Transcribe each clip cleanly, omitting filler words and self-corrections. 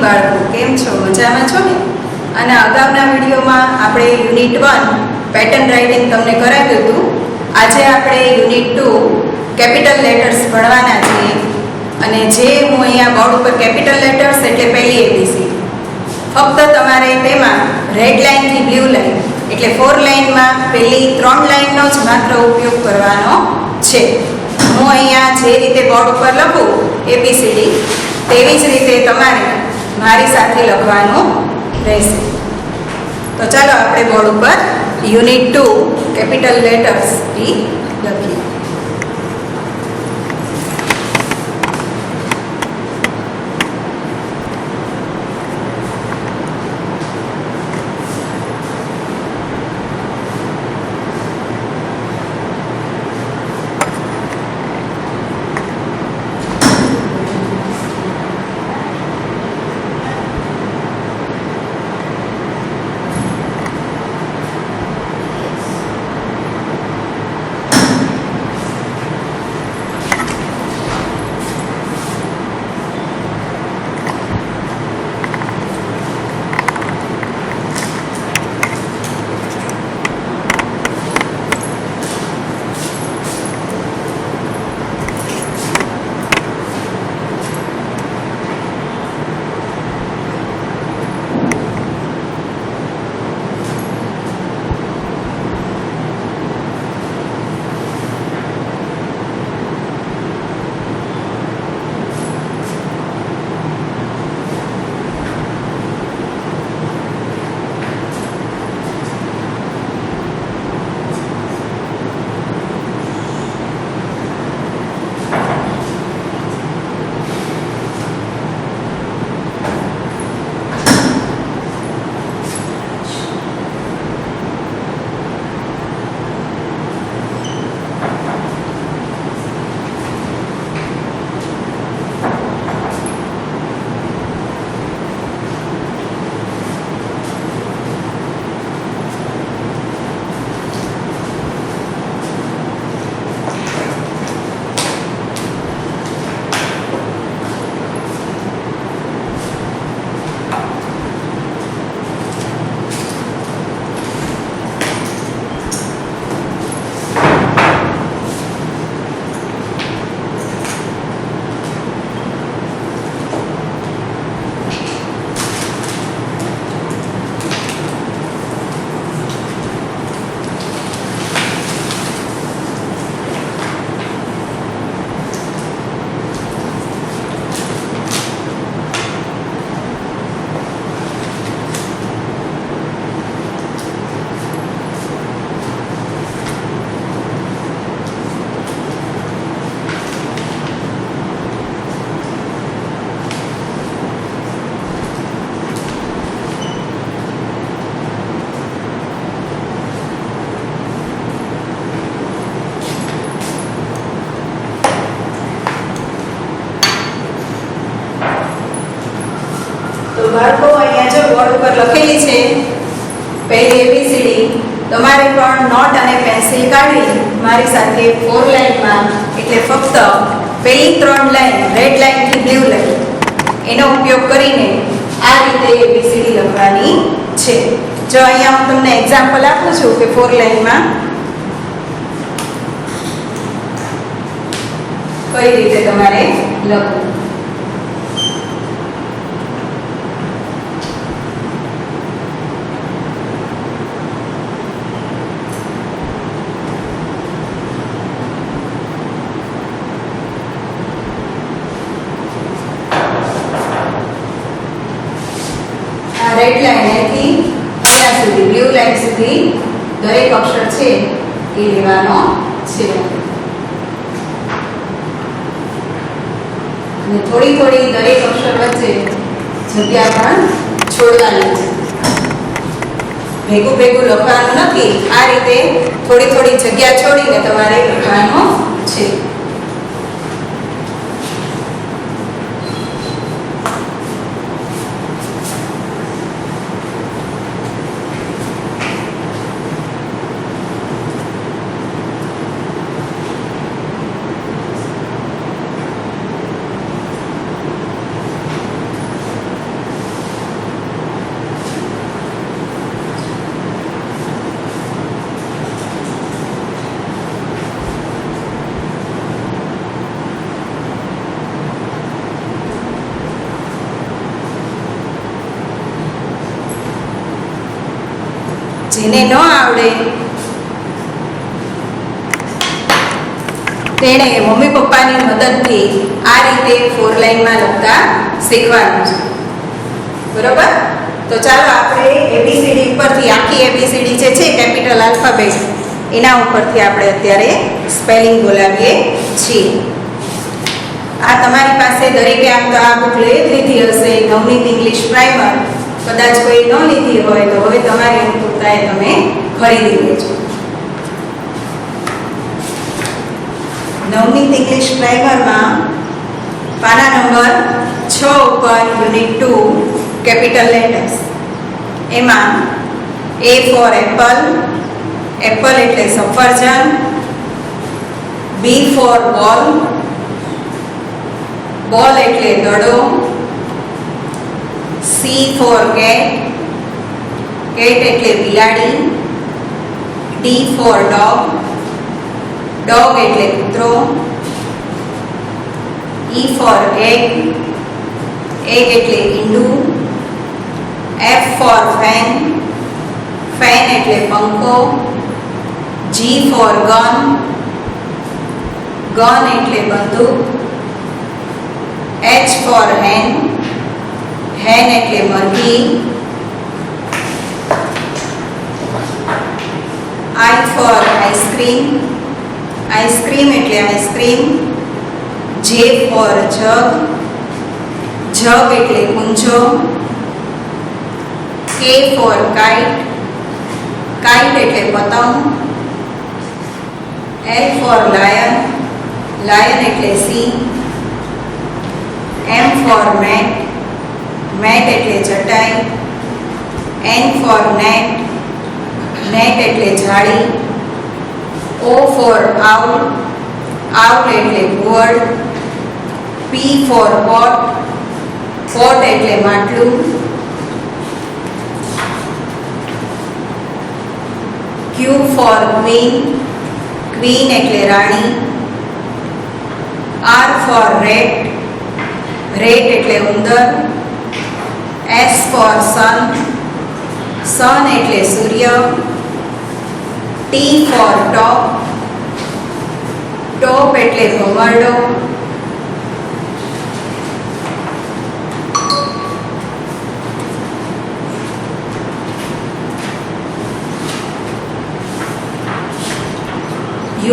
બાળકો, કેમ છો? મજામાં છો ને? અને અગાઉના વિડીયોમાં આપણે યુનિટ 1 પેટર્ન રાઇટિંગ તમને કરાવ્યું હતું. આજે આપણે યુનિટ 2 કેપિટલ લેટર્સ ભણવાના છીએ. અને જે હું અહીંયા બોર્ડ ઉપર કેપિટલ લેટર્સ એટલે પહેલી એબીસી, ફક્ત તમારે તેમાં રેડ લાઇનથી બ્લુ લાઇન એટલે 4 લાઇનમાં પહેલી 3 લાઇનનો જ માત્ર ઉપયોગ કરવાનો છે. હું અહીંયા જે રીતે બોર્ડ ઉપર લખું એબીસીડી, તેવી જ રીતે તમારે મારી સાથે લખવાનું રહેશે. તો ચાલો આપણે બોર્ડ ઉપર યુનિટ 2 કેપિટલ લેટર્સ લખીએ. બાળકો, અહીંયા જો બોર્ડ ઉપર લખેલી છે પહેલી એબીસીડી, તમારે પણ નોટ અને પેન્સિલ કાઢી મારી સાથે 4 લાઇનમાં એટલે ફક્ત પહેલી 3 લાઇન રેડ લાઇનથી બ્લુ લાઇન એનો ઉપયોગ કરીને આ રીતે એબીસીડી લખવાની છે. જો અહીંયા હું તમને એક્ઝામ્પલ આપું છું કે 4 લાઇનમાં કઈ રીતે તમારે લખવું. રેડ લાઇન અહીંથી ત્યાં સુધી બ્લુ લાઇન સુધી દરેક અક્ષર છે એ લેવાનો છે. અને થોડી થોડી દરેક અક્ષર વચ્ચે જગ્યા પણ છોડવાની છે. ભેગું ભેગું લખવાનું નથી, આ રીતે થોડી થોડી જગ્યા છોડીને તમારે લખવાનું છે. જેને ન આવડે તેણે મમ્મી પપ્પાની મદદથી આ રીતે 4 લાઈનમાં લખતા શીખવાનું છે. બરોબર? તો ચાલો આપણે એબીસીડી ઉપરથી આખી એબીસીડી જે છે કેપિટલ આલ્ફાબેટ એના ઉપરથી આપણે અત્યારે સ્પેલિંગ બોલાવીએ છીએ. આ તમારી પાસે દરેકે આમ તો આ બુક લઈ જ લીધી હશે, નવનીત ઇંગ્લિશ પ્રાઇમર. કદાચ કોઈ ન લીધી હોય તો હવે તમારી અનુકૂળતાએ તમે ખરીદી લેજો. નવનીત ઇંગ્લિશ પ્રાઇમરમાં પાના નંબર 6 ઉપર યુનિટ 2 કેપિટલ લેટર્સ. એમાં A ફોર એપલ, એપલ એટલે સફરજન. B ફોર બોલ, બોલ એટલે દડો. C ફોર કેટ, કેટ એટલે બિલાડી. D ફોર ડોગ, ડોગ એટલે કૂતરો. E ફોર એગ, એગ એટલે ઈંડું. F ફોર ફેન, ફેન એટલે પંખો. G ફોર ગન, ગન એટલે બંદૂક. H ફોર હેન, હેન એટલે મરઘી. I ફોર આઈસ્ક્રીમ, આઈસ્ક્રીમ એટલે આઈસ્ક્રીમ. J ફોર જગ, જગ એટલે કુંજો. K ફોર કાઇટ, કાઇટ એટલે પતંગ. L ફોર લાયન, લાયન એટલે સિંહ. M ફોર મેટ, મેટ એટલે ચટાઈ. N ફોર નેટ, નેટ એટલે જાળી. O ફોર આઉલ, આઉલ એટલે ઘુવડ. P ફોર પોટ, પોટ એટલે માટલું. Q ફોર ક્વીન, ક્વીન એટલે રાણી. R ફોર રેટ, રેટ એટલે ઉંદર. S ફોર સન, સન એટલે સૂર્ય. T ફોર ટોપ, ટોપ એટલે ભમરડો.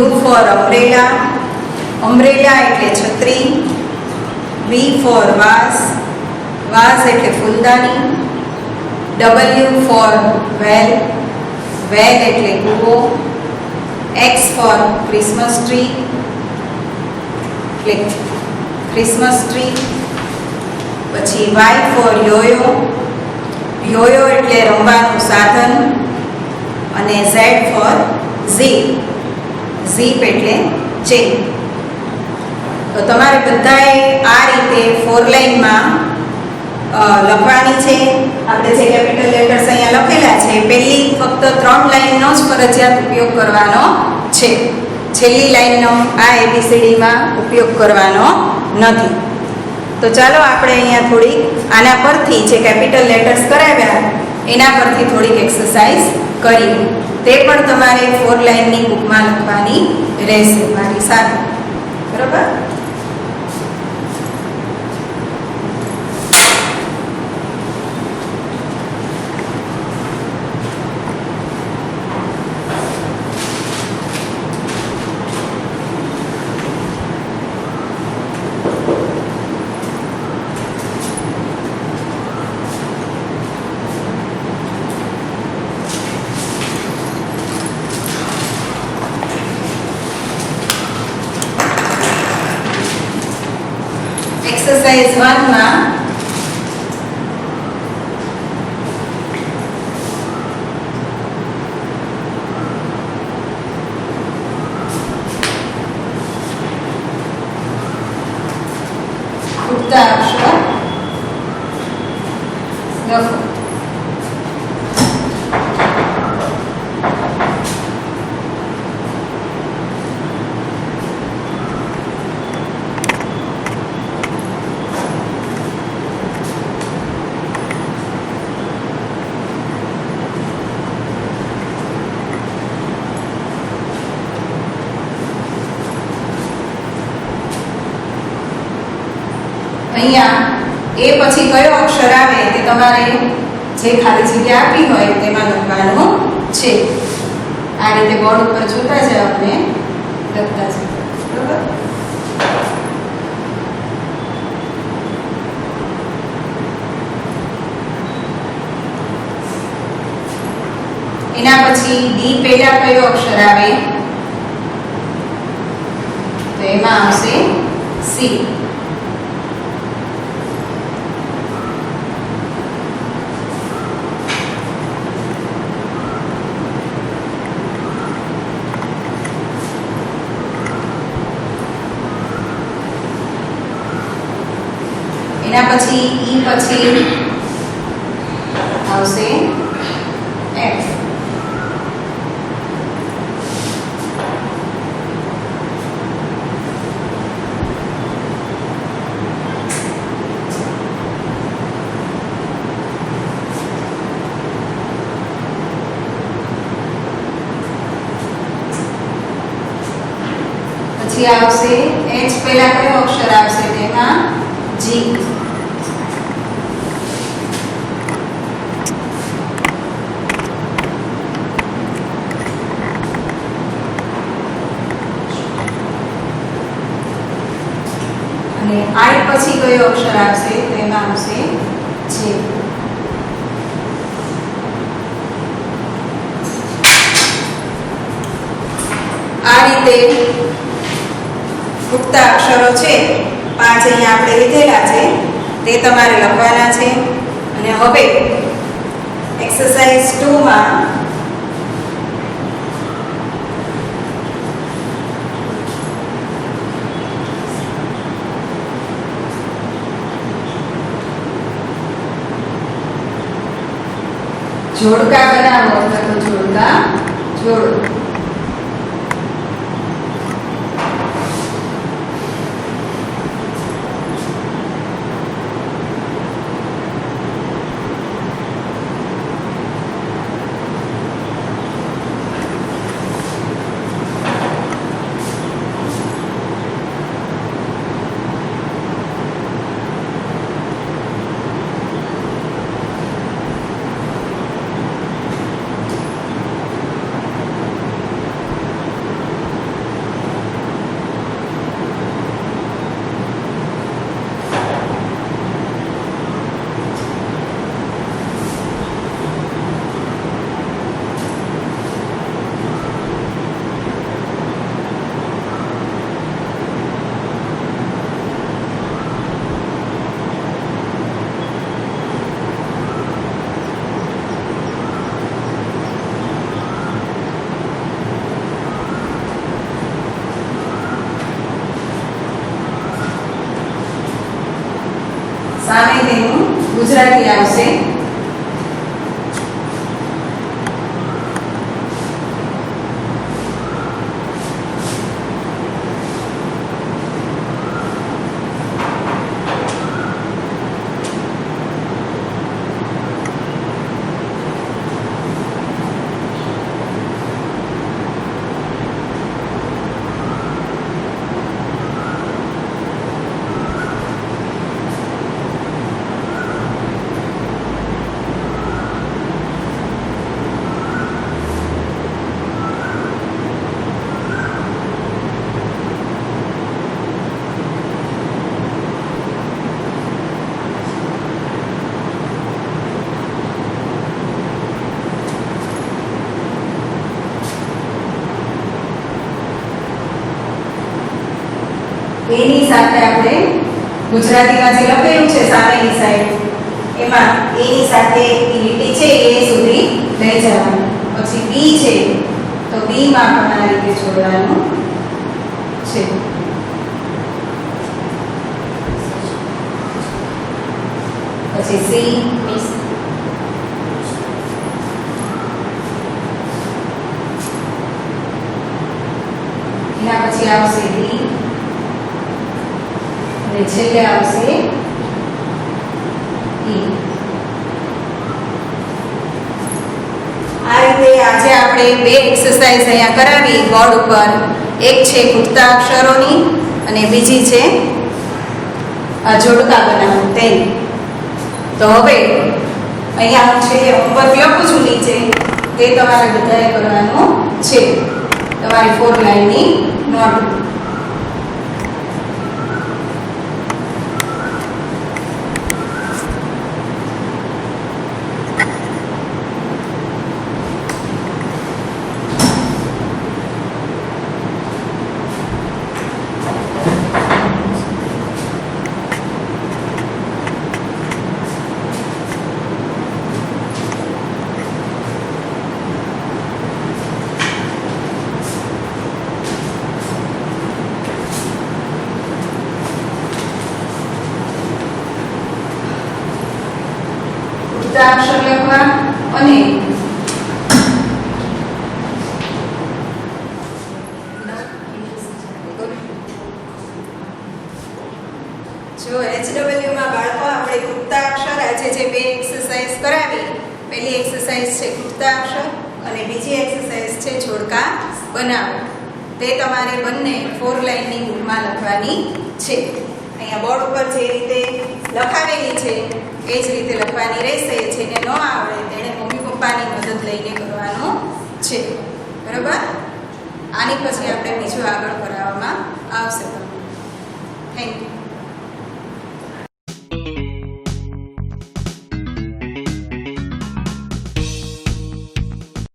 U ફોર અમ્બ્રેલા, અમ્બ્રેલા એટલે છત્રી. V ફોર વાસ, વાસ એટલે ફૂલદાની. W ફોર વેલ, વેલ એટલે કૂવો. X ફોર ક્રિસમસ ટ્રી, એટલે ક્રિસમસ ટ્રી. પછી Y ફોર યોયો, યોયો એટલે રમવાનું સાધન. અને Z ફોર ઝીપ, ઝીપ એટલે ચેન. તો તમારે બધાએ આ રીતે 4 લાઈનમાં લખવાની છે. આપણે જે કેપિટલ લેટર્સ અહીંયા લખેલા છે પહેલી ફક્ત 3 લાઈનનો જ ફરજિયાત ઉપયોગ કરવાનો છે. છેલ્લી લાઈનનો આ એબીસીડીમાં ઉપયોગ કરવાનો નથી. તો ચાલો આપણે અહીંયા થોડીક આના પરથી જે કેપિટલ લેટર્સ કરાવ્યા એના પરથી થોડીક એક્સરસાઇઝ કરીએ. તે પણ તમારે 4 લાઈનની બુકમાં લખવાની રહેશે મારી સાથે. બરોબર? એક્સરસાઇઝ 1 માં ખૂટતા અક્ષર લખો. એ પછી કયો અક્ષર આવે તે તમારે જે ખાલી જગ્યા આપી હોય તેમાં લખવાનું છે. આ રીતે બોર્ડ ઉપર જોતા જાઓ અને લખતા જાઓ. બરોબર? એના પછી ડી પહેલા કયો અક્ષર આવે તો એમાં આવશે સી. એના પછી ઈ પછી આવશે એફ. પછી આવશે એચ પહેલા કયો અક્ષર આવશે તેમાં જી. અને આઈ પછી કયો અક્ષર આવશે તેમાં આવશે જે. આ રીતે પુખ્તા અક્ષરો છે 5 અહીંયા આપણે લીધેલા છે તે તમારે લખવાના છે. અને હવે એક્સરસાઇઝ 2 માં જોડકા બનાવો અથવા તો જોડકા જોડો. સામે તેનું ગુજરાતી આવશે. એની સાથે આપણે ગુજરાતીમાં જે લખેલું છે સામેની સાઈડ એમાં એની સાથે લીટી છે એ સુધી લઈ જવાનું. પછી બી છે તો બી માં પણ આ રીતે જોડવાનું છે. પછી સી એના પછી આવશે ડી અને છેલ્લે આવશે ઈ. આ રીતે આજે આપણે બે એક્સરસાઇઝ અહીંયા કરાવી બોર્ડ ઉપર. એક છે ખૂટતા અક્ષરોની અને બીજી છે જોડકા બનાવવું તેની. તો હવે અહીંયા હું છે હોમવર્ક લખું છું નીચે, તે તમારે બધાએ કરવાનું છે. તમારી 4 લાઈનની નોટ. અક્ષર લખવા અને જો HW માં બાળકો આપણે ગુપ્તા અક્ષર આજે જે બે એક્સરસાઇઝ કરાવી, પહેલી એક્સરસાઇઝ છે ગુપ્તા અક્ષર અને બીજી એક્સરસાઇઝ છે જોડકા બનાવો. તે તમારે બંને 4 લાઈનની બુકમાં લખવાની છે. અહીંયા બોર્ડ ઉપર જે રીતે લખાવેલી છે એ જ રીતે લખવાની રહેશે. જેને ન આવડે તેણે મમ્મી પપ્પાની મદદ લઈને કરવાનું છે. બરાબર? આની પછી આપણે બીજું આગળ કરાવવામાં આવશે. Thank you.